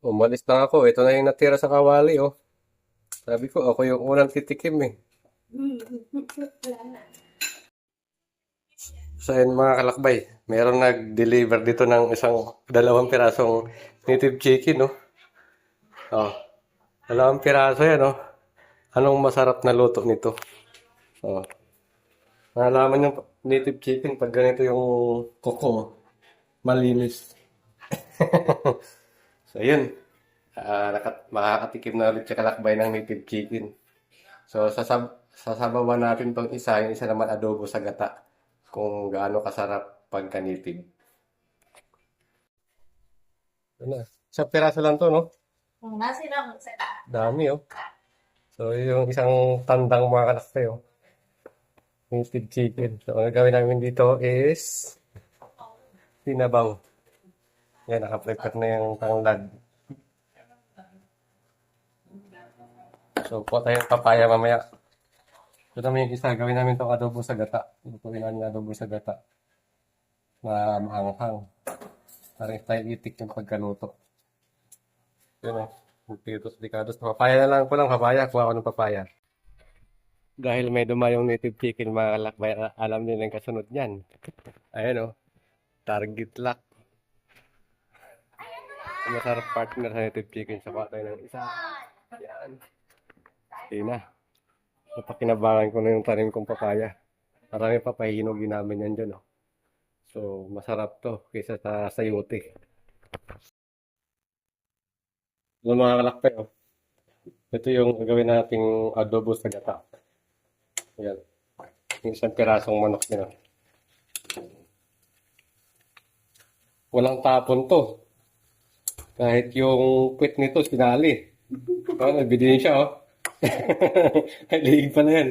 Umalis na ako. Ito na yung natira sa kawali, oh. Sabi ko, ako yung unang titikim, eh. So, yun mga kalakbay. Merong nag-deliver dito ng dalawang pirasong native chicken, oh. Oh, dalawang piraso yan, oh. Anong masarap na luto nito? Oh. Nalaman yung native chicken pag ganito yung kuko, malinis. So, yun. Makakatikim na ulit sa kalakbay ng native chicken. So, sasabawan natin tong isa, yung isa naman adobo sa gata. Kung gaano kasarap pagka native. Ano? Isang piraso lang to, no? Kung nasira mo sa Dami, oh. So, yung isang tandang mga kalakbay, oh. Native chicken. So, ang gagawin namin dito is sinabaw. Yan, nakaprepare na yung tanglad. So, po tayong papaya mamaya. Ito naman yung isa. Gawin namin itong adobo sa gata. Lutuin namin yung adobo sa gata. Na maanghang. Parang style itik yung pagkaluto. Yun o. Pitos dikados. Papaya na lang ko lang. Papaya. Kuha ko ng papaya. Dahil may dumayong native chicken, mga kalakbay, alam nyo yung kasunod niyan. Ayan o. Target lock. Masarap partner sa native chicken. Sa patay ng isa. Yan. Okay na. Napakinabangan ko na yung tanim kong papaya. Marami pa pahihinugin namin yan dyan. Oh. So, masarap to kaysa sa sayote. Yung mga kalakpay, oh. Ito yung gagawin nating adobo sa gata. Ayan. Yung isang pirasong manok nila. Walang tapon to. Kahit yung puwit nito, sinali. Oh, nagbidin siya, oh. Liig pa na yan.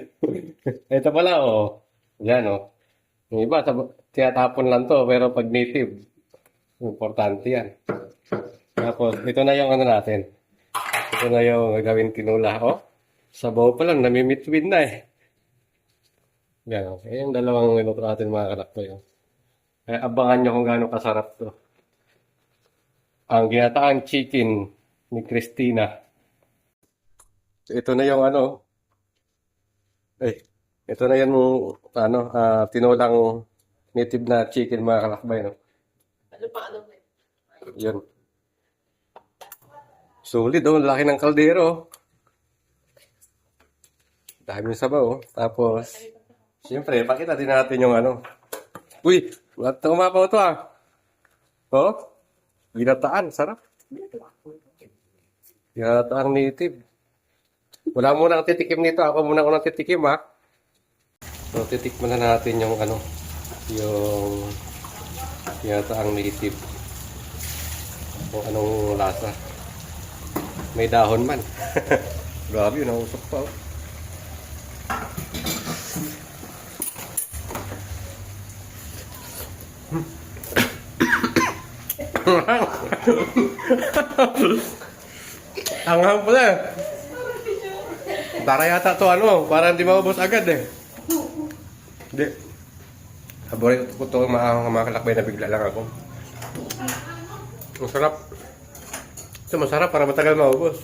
Ito pala, oh. Yan, oh. Yung iba, tinatapon lang to, pero pag native, importante yan. Tapos, ito na yung ano natin. Ito na yung gagawin tinula, oh. Sabaw pa lang, namimitwin na eh. Yan, oh. Eh, yung dalawang minuto natin mga kalakbay, oh. Kaya abangan nyo kung gaano kasarap to. Ang ginataang chicken ni Christina. Ito na yung ano, ito na yung ano, tinulang native na chicken mga kalakbay, no? ano pa ano ba? Yun. Sulit, oh, laki ng kaldero. Oh. Daming sabaw, oh. Tapos, siyempre, pakita din natin yung ano. Uy, umapaw to ah. Oh, ginataan, sarap. Ginataang native. Wala muna ang titikim nito. Ako muna unang titikim, ha. So, titikman na natin yung ano, yung ginataang native. Kung anong lasa. May dahon man. Grabe, yun, nausok pa, oh. Anghang pala eh. Para yata to ano, para hindi maubos agad eh. Hindi. Paborito ko to mga kalakbay na bigla lang ako. Masarap. Ito masarap para matagal maubos.